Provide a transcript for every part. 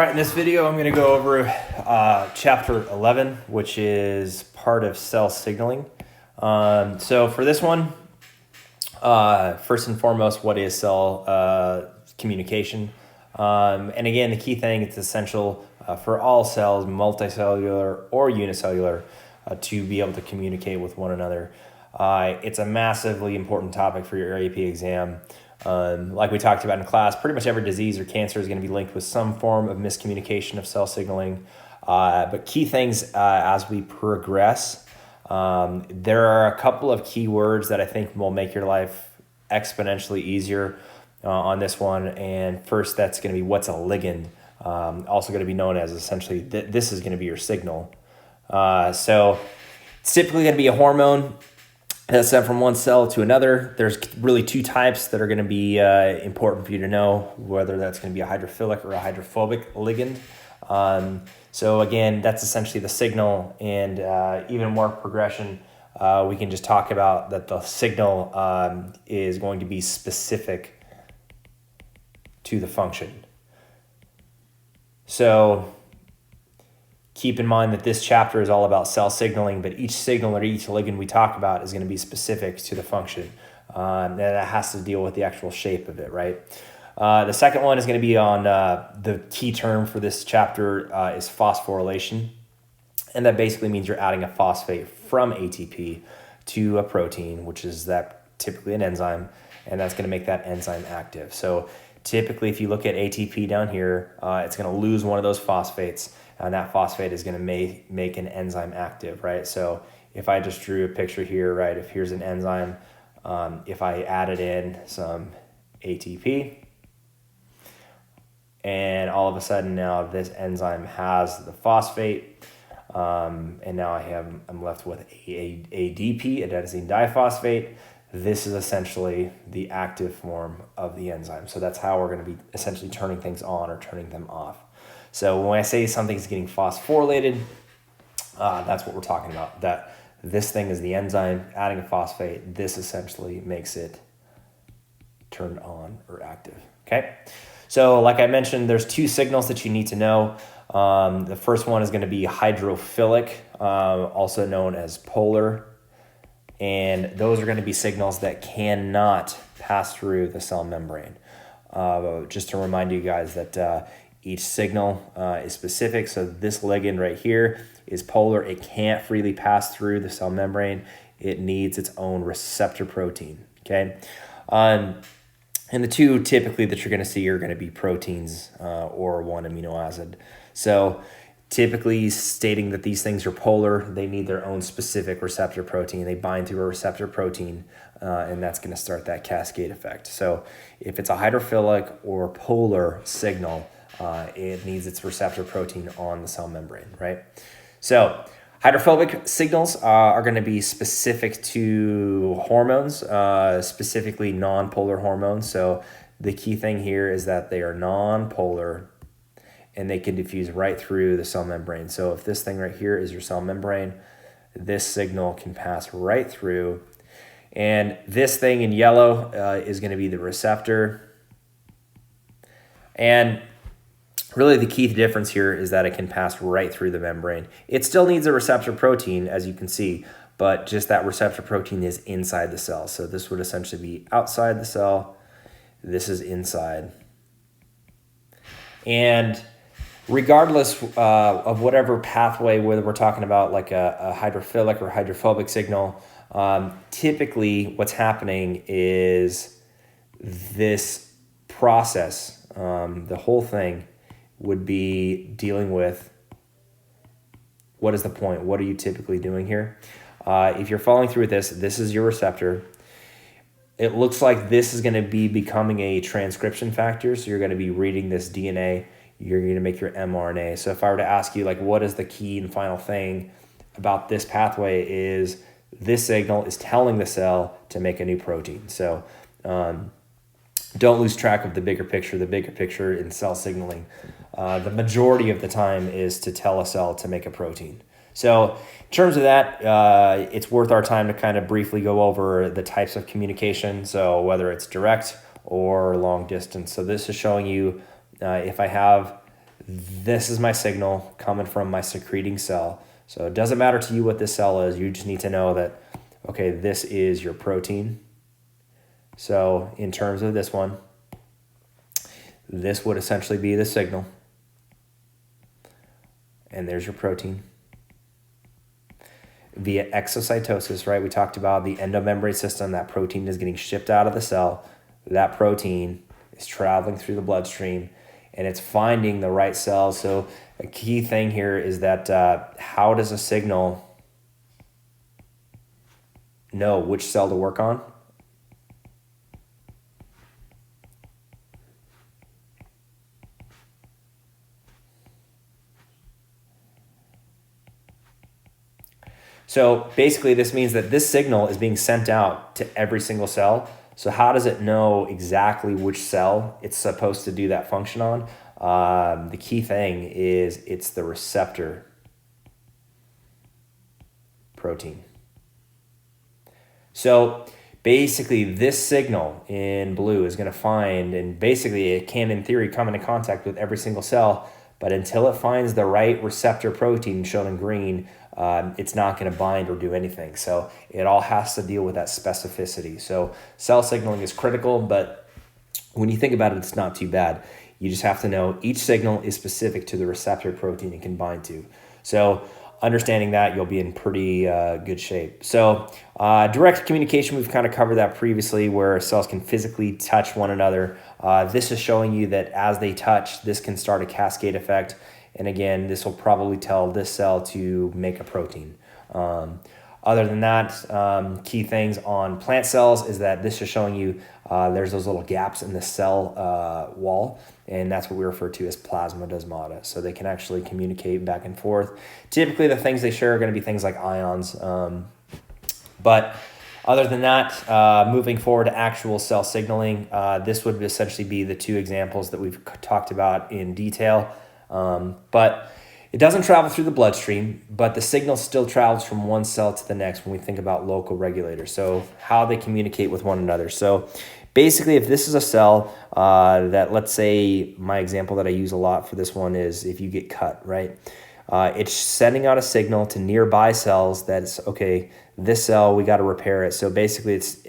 All right, in this video, I'm going to go over chapter 11, which is part of cell signaling. So for this one, first and foremost, what is cell communication? And again, the key thing, it's essential for all cells, multicellular or unicellular, to be able to communicate with one another. It's a massively important topic for your AP exam. Like we talked about in class, pretty much every disease or cancer is going to be linked with some form of miscommunication of cell signaling. But key things as we progress, there are a couple of key words that I think will make your life exponentially easier on this one. And first, that's going to be what's a ligand, also going to be known as essentially this is going to be your signal. So it's typically going to be a hormone that's sent from one cell to another. There's really two types that are going to be important for you to know, whether that's going to be a hydrophilic or a hydrophobic ligand. So again, that's essentially the signal, and even more progression, we can just talk about that the signal is going to be specific to the function. So keep in mind that this chapter is all about cell signaling, but each signal or each ligand we talk about is going to be specific to the function. And that has to deal with the actual shape of it, right? The second one is going to be on the key term for this chapter is phosphorylation. And that basically means you're adding a phosphate from ATP to a protein, which is that typically an enzyme, and that's going to make that enzyme active. So typically, if you look at ATP down here, it's going to lose one of those phosphates, and that phosphate is going to make an enzyme active, right? So if I just drew a picture here, right, if here's an enzyme, if I added in some ATP, and all of a sudden now this enzyme has the phosphate, and now I'm left with ADP, adenosine diphosphate. This is essentially the active form of the enzyme. So that's how we're going to be essentially turning things on or turning them off. So when I say something's getting phosphorylated, that's what we're talking about, that this thing is the enzyme adding a phosphate. This essentially makes it turned on or active, okay? So like I mentioned, there's two signals that you need to know. The first one is going to be hydrophilic, also known as polar. And those are going to be signals that cannot pass through the cell membrane. Just to remind you guys that each signal is specific. So this ligand right here is polar. It can't freely pass through the cell membrane. It needs its own receptor protein, okay? And the two typically that you're going to see are going to be proteins or one amino acid. So typically stating that these things are polar, they need their own specific receptor protein. They bind to a receptor protein, and that's going to start that cascade effect. So if it's a hydrophilic or polar signal, it needs its receptor protein on the cell membrane, right? So hydrophobic signals are going to be specific to hormones, specifically non-polar hormones. So the key thing here is that they are non-polar, and they can diffuse right through the cell membrane. So if this thing right here is your cell membrane, this signal can pass right through. And this thing in yellow is going to be the receptor. And really the key difference here is that it can pass right through the membrane. It still needs a receptor protein, as you can see, but just that receptor protein is inside the cell. So this would essentially be outside the cell. This is inside. And regardless of whatever pathway, whether we're talking about like a hydrophilic or hydrophobic signal, typically what's happening is this process, the whole thing would be dealing with what is the point? What are you typically doing here? If you're following through with this is your receptor. It looks like this is going to be becoming a transcription factor. So you're going to be reading this DNA. You're going to make your mRNA. So if I were to ask you, like, what is the key and final thing about this pathway is this signal is telling the cell to make a new protein. So don't lose track of the bigger picture. The bigger picture in cell signaling, the majority of the time is to tell a cell to make a protein. So in terms of that, it's worth our time to kind of briefly go over the types of communication. So whether it's direct or long distance. So this is showing you if I have this is my signal coming from my secreting cell. So it doesn't matter to you what this cell is. You just need to know that, okay, this is your protein. So in terms of this one, this would essentially be the signal. And there's your protein. Via exocytosis, right? We talked about the endomembrane system. That protein is getting shipped out of the cell. That protein is traveling through the bloodstream and it's finding the right cell. So a key thing here is that how does a signal know which cell to work on? So basically this means that this signal is being sent out to every single cell. So how does it know exactly which cell it's supposed to do that function on? The key thing is it's the receptor protein. So basically this signal in blue is going to find, and basically it can in theory come into contact with every single cell, but until it finds the right receptor protein shown in green, it's not going to bind or do anything. So it all has to deal with that specificity. So cell signaling is critical, but when you think about it, it's not too bad. You just have to know each signal is specific to the receptor protein it can bind to. So understanding that, you'll be in pretty good shape. So direct communication, we've kind of covered that previously, where cells can physically touch one another. This is showing you that as they touch, this can start a cascade effect. And again, this will probably tell this cell to make a protein. Other than that, key things on plant cells is that this is showing you there's those little gaps in the cell wall, and that's what we refer to as plasmodesmata. So they can actually communicate back and forth. Typically, the things they share are going to be things like ions. But other than that, moving forward to actual cell signaling, this would essentially be the two examples that we've talked about in detail. But it doesn't travel through the bloodstream, but the signal still travels from one cell to the next when we think about local regulators. So how they communicate with one another. So basically, if this is a cell that, let's say, my example that I use a lot for this one is if you get cut, right? It's sending out a signal to nearby cells that's, okay, this cell, we got to repair it. So basically, it's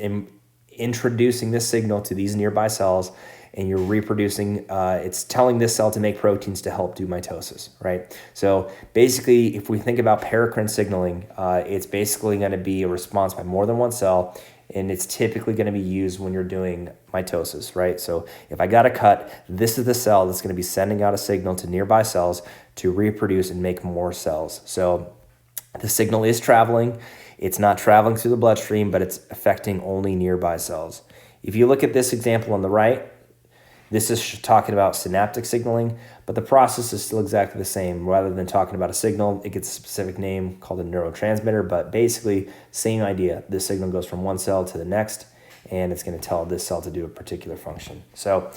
introducing this signal to these nearby cells, and you're reproducing, it's telling this cell to make proteins to help do mitosis, right? So basically, if we think about paracrine signaling, it's basically going to be a response by more than one cell, and it's typically going to be used when you're doing mitosis, right? So if I got a cut, this is the cell that's going to be sending out a signal to nearby cells to reproduce and make more cells. So the signal is traveling. It's not traveling through the bloodstream, but it's affecting only nearby cells. If you look at this example on the right, this is talking about synaptic signaling, but the process is still exactly the same. Rather than talking about a signal, it gets a specific name called a neurotransmitter, but basically same idea. This signal goes from one cell to the next, and it's going to tell this cell to do a particular function. So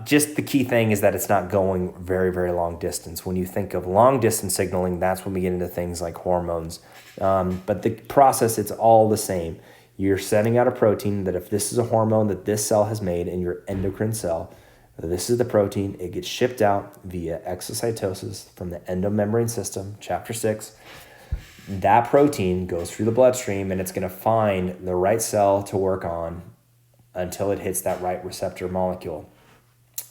just the key thing is that it's not going very, very long distance. When you think of long distance signaling, that's when we get into things like hormones. But the process, it's all the same. You're sending out a protein that if this is a hormone that this cell has made in your endocrine cell, this is the protein. It gets shipped out via exocytosis from the endomembrane system, chapter 6. That protein goes through the bloodstream and it's going to find the right cell to work on until it hits that right receptor molecule.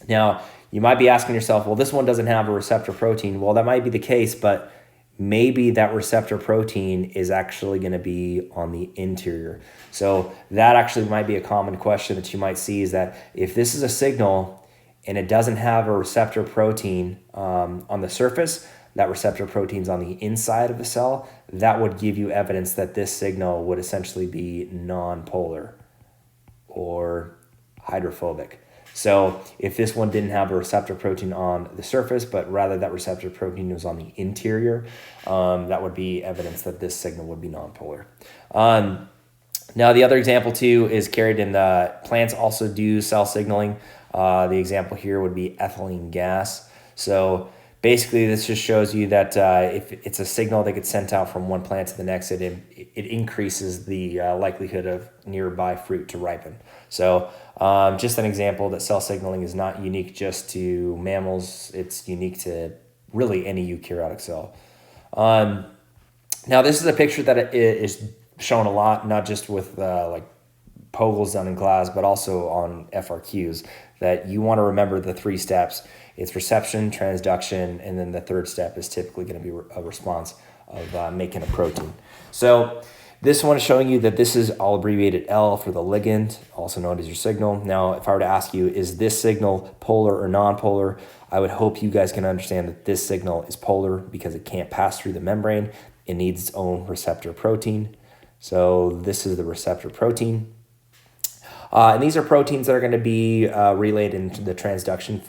Now, you might be asking yourself, well, this one doesn't have a receptor protein. Well, that might be the case, but maybe that receptor protein is actually going to be on the interior. So that actually might be a common question that you might see, is that if this is a signal and it doesn't have a receptor protein on the surface, that receptor protein's on the inside of the cell, that would give you evidence that this signal would essentially be non-polar or hydrophobic. So if this one didn't have a receptor protein on the surface, but rather that receptor protein was on the interior, that would be evidence that this signal would be nonpolar. Now, the other example too is carried in the plants also do cell signaling. The example here would be ethylene gas. So basically, this just shows you that if it's a signal that gets sent out from one plant to the next, it increases the likelihood of nearby fruit to ripen. So just an example that cell signaling is not unique just to mammals. It's unique to really any eukaryotic cell. Now, this is a picture that is shown a lot, not just with like Pogles done in class, but also on FRQs, that you want to remember the 3 steps. It's reception, transduction, and then the third step is typically going to be a response of making a protein. So this one is showing you that this is all abbreviated L for the ligand, also known as your signal. Now, if I were to ask you, is this signal polar or non-polar? I would hope you guys can understand that this signal is polar because it can't pass through the membrane. It needs its own receptor protein. So this is the receptor protein. And these are proteins that are going to be relayed into the transduction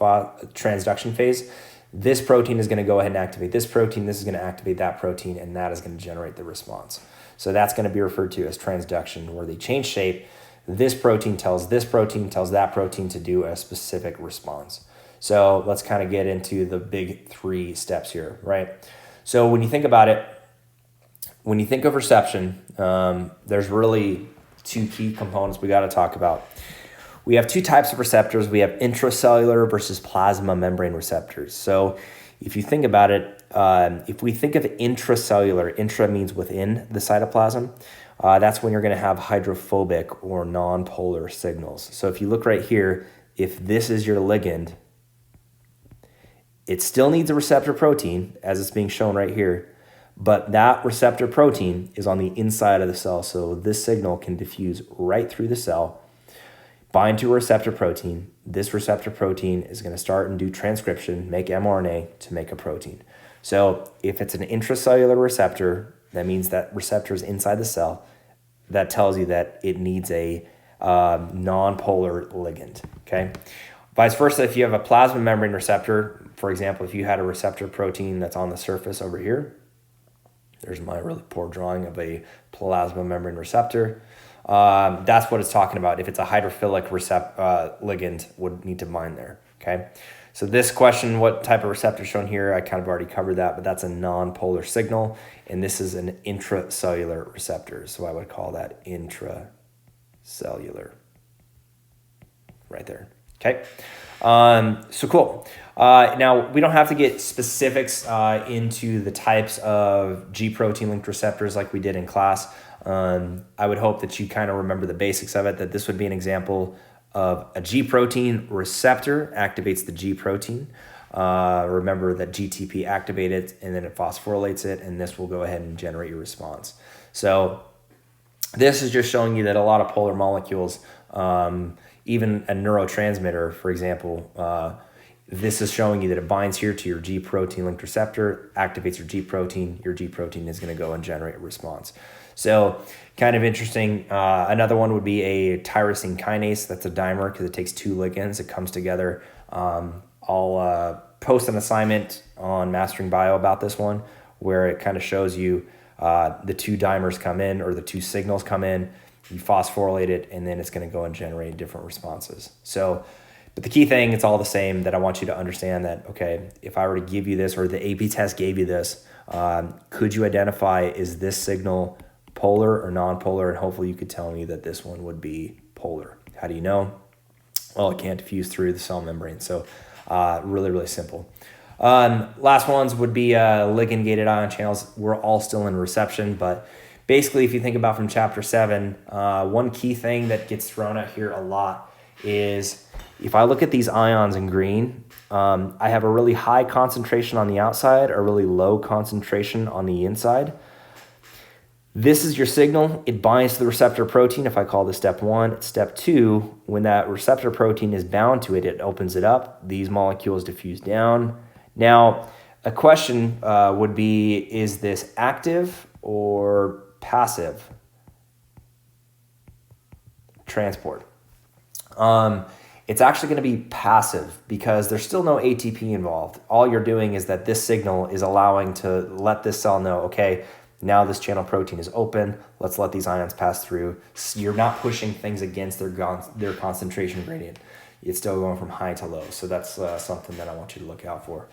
phase. This protein is going to go ahead and activate this protein. This is going to activate that protein, and that is going to generate the response. So that's going to be referred to as transduction, where they change shape. This protein tells that protein to do a specific response. So let's kind of get into the big 3 steps here, right? So when you think about it, when you think of reception, there's really 2 key components we got to talk about. We have 2 types of receptors. We have intracellular versus plasma membrane receptors. So if you think about it, if we think of intracellular, intra means within the cytoplasm, that's when you're going to have hydrophobic or non-polar signals. So if you look right here, if this is your ligand, it still needs a receptor protein, as it's being shown right here, but that receptor protein is on the inside of the cell. So this signal can diffuse right through the cell, bind to a receptor protein. This receptor protein is going to start and do transcription, make mRNA to make a protein. So if it's an intracellular receptor, that means that receptor is inside the cell. That tells you that it needs a non-polar ligand, okay? Vice versa, if you have a plasma membrane receptor, for example, if you had a receptor protein that's on the surface over here, there's my really poor drawing of a plasma membrane receptor. That's what it's talking about. If it's a hydrophilic ligand, would need to bind there, okay? So this question, what type of receptor is shown here, I kind of already covered that, but that's a non-polar signal, and this is an intracellular receptor, so I would call that intracellular right there, okay? So cool. Now, we don't have to get specifics into the types of G protein linked receptors like we did in class. I would hope that you kind of remember the basics of it, that this would be an example of a G protein receptor activates the G protein. Remember that GTP activates and then it phosphorylates it, and this will go ahead and generate your response. So this is just showing you that a lot of polar molecules, even a neurotransmitter, for example, this is showing you that it binds here to your G protein linked receptor, activates your G protein is going to go and generate a response. So kind of interesting. Another one would be a tyrosine kinase. That's a dimer because it takes 2 ligands. It comes together. I'll post an assignment on Mastering Bio about this one where it kind of shows you the 2 dimers come in, or the 2 signals come in, you phosphorylate it, and then it's going to go and generate different responses. So, but the key thing, it's all the same, that I want you to understand that, okay, if I were to give you this, or the AP test gave you this, could you identify, is this signal polar or non-polar? And hopefully you could tell me that this one would be polar. How do you know? Well, it can't diffuse through the cell membrane. So really, really simple. Last ones would be ligand-gated ion channels. We're all still in reception, but basically if you think about from chapter 7, one key thing that gets thrown out here a lot is, if I look at these ions in green, I have a really high concentration on the outside, a really low concentration on the inside. This is your signal. It binds to the receptor protein. If I call this step 1, step 2, when that receptor protein is bound to it, it opens it up. These molecules diffuse down. Now, a question would be, is this active or passive transport? It's actually going to be passive because there's still no ATP involved. All you're doing is that this signal is allowing to let this cell know, okay, now this channel protein is open. Let's let these ions pass through. So you're not pushing things against their concentration gradient. It's still going from high to low. So that's something that I want you to look out for.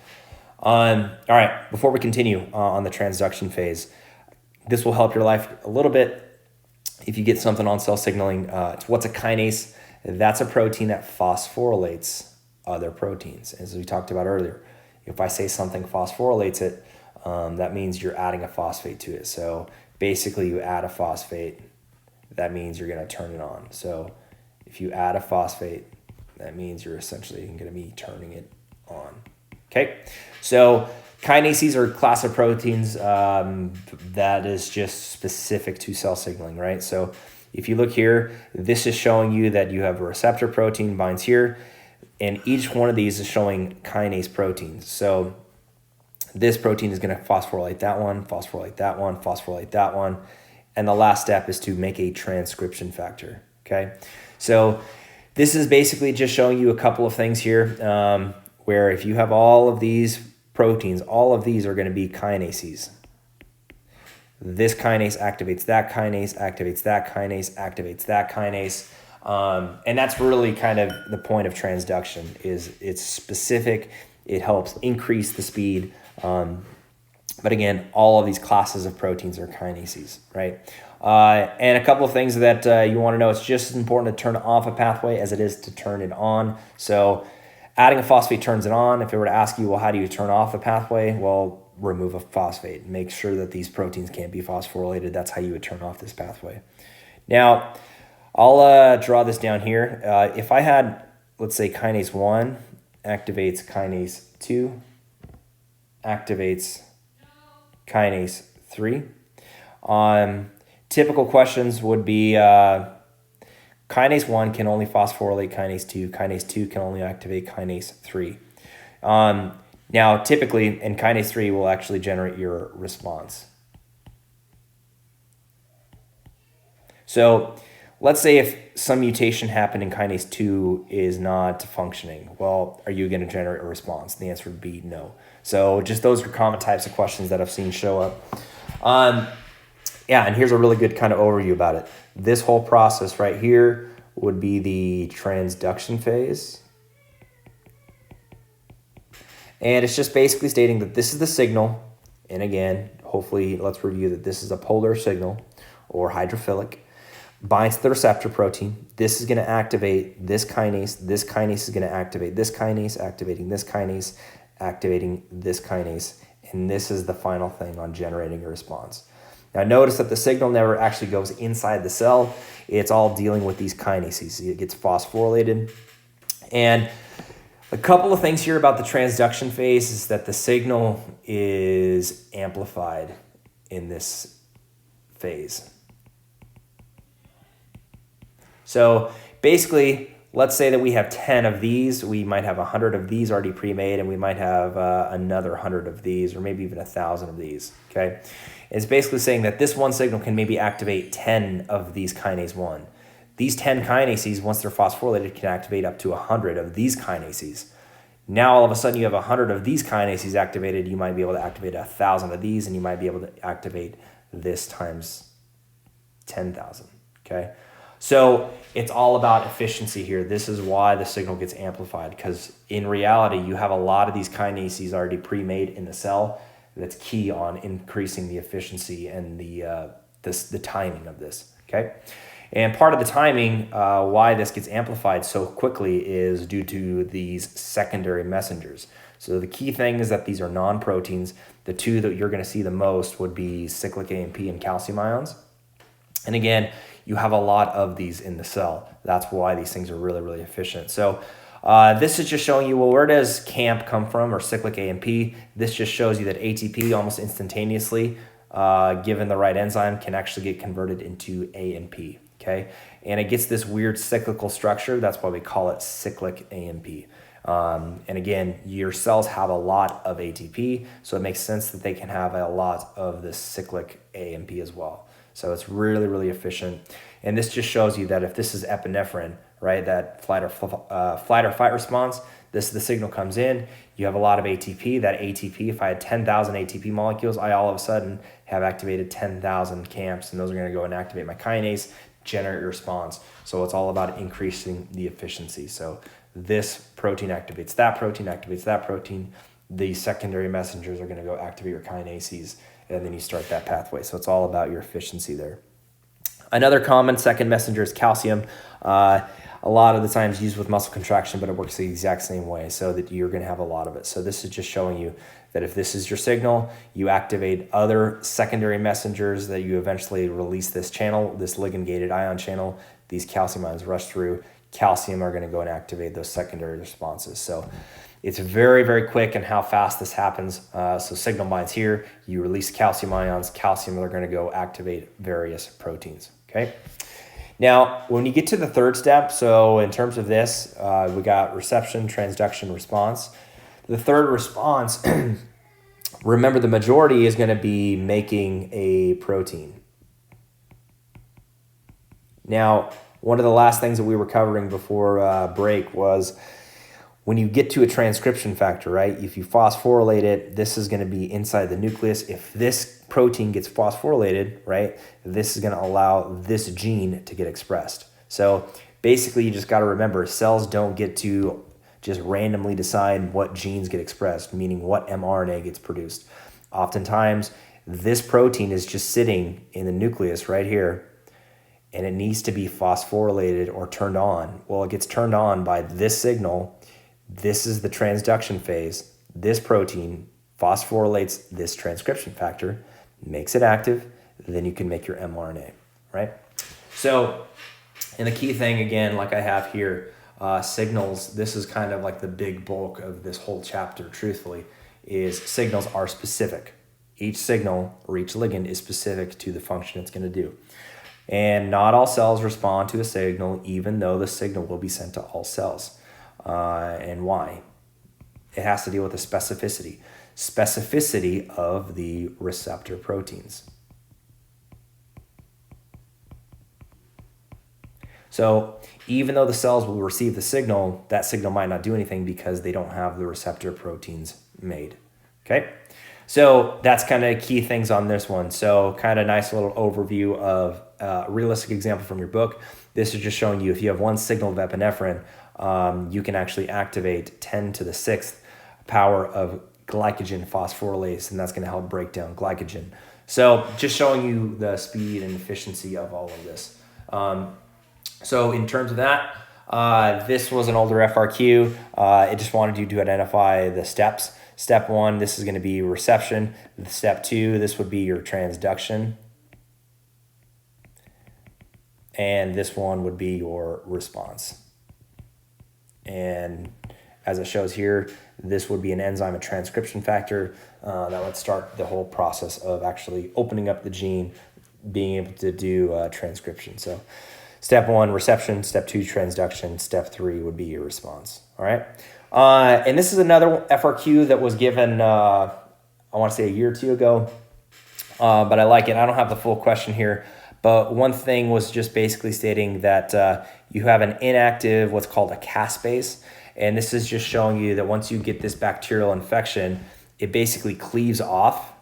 All right, before we continue on the transduction phase, this will help your life a little bit if you get something on cell signaling. What's a kinase? That's a protein that phosphorylates other proteins, as we talked about earlier. If I say something phosphorylates it, that means you're adding a phosphate to it. So basically you add a phosphate, that means you're going to turn it on. So if you add a phosphate, that means you're essentially going to be turning it on. Okay, so kinases are a class of proteins that is just specific to cell signaling, right? So if you look here, this is showing you that you have a receptor protein binds here, and each one of these is showing kinase proteins. So this protein is going to phosphorylate that one, phosphorylate that one, phosphorylate that one, and the last step is to make a transcription factor, okay? So this is basically just showing you a couple of things here where if you have all of these proteins, all of these are going to be kinases. This kinase activates that kinase, activates that kinase, activates that kinase. And that's really kind of the point of transduction, is it's specific, it helps increase the speed. But again, all of these classes of proteins are kinases, right? And a couple of things that you want to know, it's just as important to turn off a pathway as it is to turn it on. So adding a phosphate turns it on. If it were to ask you, well, how do you turn off the pathway? Well, remove a phosphate. Make sure that these proteins can't be phosphorylated. That's how you would turn off this pathway. Now, I'll draw this down here. If I had, let's say, kinase 1 activates kinase 2, activates kinase 3. Typical questions would be kinase 1 can only phosphorylate kinase 2. Kinase 2 can only activate kinase 3. Now, typically, and kinase 3 will actually generate your response. So let's say if some mutation happened in kinase 2 is not functioning, well, are you going to generate a response? The answer would be no. So just those are common types of questions that I've seen show up. Yeah, and here's a really good kind of overview about it. This whole process right here would be the transduction phase. And it's just basically stating that this is the signal. And again, hopefully let's review that this is a polar signal or hydrophilic. Binds to the receptor protein. This is going to activate this kinase. This kinase is going to activate this kinase, activating this kinase, activating this kinase. And this is the final thing on generating a response. Now notice that the signal never actually goes inside the cell. It's all dealing with these kinases. It gets phosphorylated. And a couple of things here about the transduction phase is that the signal is amplified in this phase. So basically, let's say that we have 10 of these. We might have 100 of these already pre-made, and we might have another 100 of these, or maybe even 1,000 of these, okay? It's basically saying that this one signal can maybe activate 10 of these kinase 1. These 10 kinases, once they're phosphorylated, can activate up to 100 of these kinases. Now, all of a sudden, you have 100 of these kinases activated. You might be able to activate 1,000 of these, and you might be able to activate this times 10,000, okay? So it's all about efficiency here. This is why the signal gets amplified, because in reality, you have a lot of these kinases already pre-made in the cell. That's key on increasing the efficiency and the timing of this, okay? And part of the timing, why this gets amplified so quickly, is due to these secondary messengers. So the key thing is that these are non-proteins. The two that you're going to see the most would be cyclic AMP and calcium ions. And again, you have a lot of these in the cell. That's why these things are really, really efficient. So this is just showing you, well, where does CAMP come from, or cyclic AMP? This just shows you that ATP almost instantaneously, given the right enzyme, can actually get converted into AMP, okay? And it gets this weird cyclical structure. That's why we call it cyclic AMP. And again, your cells have a lot of ATP, so it makes sense that they can have a lot of this cyclic AMP as well. So it's really, really efficient. And this just shows you that if this is epinephrine, right, that flight or fight response, the signal comes in, you have a lot of ATP. That ATP, if I had 10,000 ATP molecules, I all of a sudden have activated 10,000 CAMPs, and those are going to go and activate my kinase, generate a response. So it's all about increasing the efficiency. So this protein activates that protein, the secondary messengers are going to go activate your kinases, and then you start that pathway. So it's all about your efficiency there. Another common second messenger is calcium. A lot of the times used with muscle contraction, but it works the exact same way, so that you're going to have a lot of it. So this is just showing you that if this is your signal, you activate other secondary messengers that you eventually release this channel, this ligand-gated ion channel. These calcium ions rush through. Calcium are going to go and activate those secondary responses. So it's very, very quick in how fast this happens. So signal binds here, you release calcium ions. Calcium are going to go activate various proteins, okay? Now, when you get to the third step, so in terms of this, we got reception, transduction, response. The third response, remember the majority is going to be making a protein. Now, one of the last things that we were covering before break was when you get to a transcription factor, right? If you phosphorylate it, this is going to be inside the nucleus. If this protein gets phosphorylated, right, this is going to allow this gene to get expressed. So basically, you just got to remember, cells don't get to just randomly decide what genes get expressed, meaning what mRNA gets produced. Oftentimes, this protein is just sitting in the nucleus right here, and it needs to be phosphorylated or turned on. Well, it gets turned on by this signal. This is the transduction phase. This protein phosphorylates this transcription factor, makes it active, then you can make your mRNA, right? So, and the key thing, again, like I have here, signals, this is kind of like the big bulk of this whole chapter, truthfully, is signals are specific. Each signal or each ligand is specific to the function it's going to do. And not all cells respond to a signal, even though the signal will be sent to all cells. And why? It has to deal with the specificity of the receptor proteins. So even though the cells will receive the signal, that signal might not do anything because they don't have the receptor proteins made, okay? So that's kind of key things on this one. So kind of nice little overview of a realistic example from your book. This is just showing you if you have one signal of epinephrine, you can actually activate 10 to the 6th power of glycogen phosphorylase, and that's going to help break down glycogen. So just showing you the speed and efficiency of all of this. So in terms of that, this was an older FRQ. It just wanted you to identify the steps. Step 1, this is going to be reception. Step 2, this would be your transduction. And this one would be your response. And as it shows here, this would be an enzyme, a transcription factor that would start the whole process of actually opening up the gene, being able to do transcription. So step 1, reception. Step 2, transduction. Step 3 would be your response. All right. And this is another FRQ that was given, I want to say a year or two ago, but I like it. I don't have the full question here, but one thing was just basically stating that you have an inactive, what's called a caspase. And this is just showing you that once you get this bacterial infection, it basically cleaves off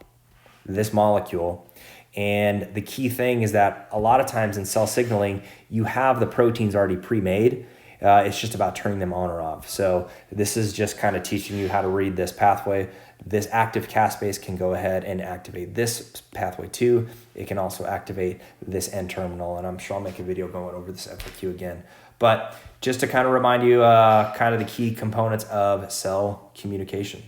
this molecule. And the key thing is that a lot of times in cell signaling, you have the proteins already pre-made. It's just about turning them on or off. So this is just kind of teaching you how to read this pathway. This active caspase can go ahead and activate this pathway too. It can also activate this N-terminal, and I'm sure I'll make a video going over this FAQ again. But just to kind of remind you kind of the key components of cell communication.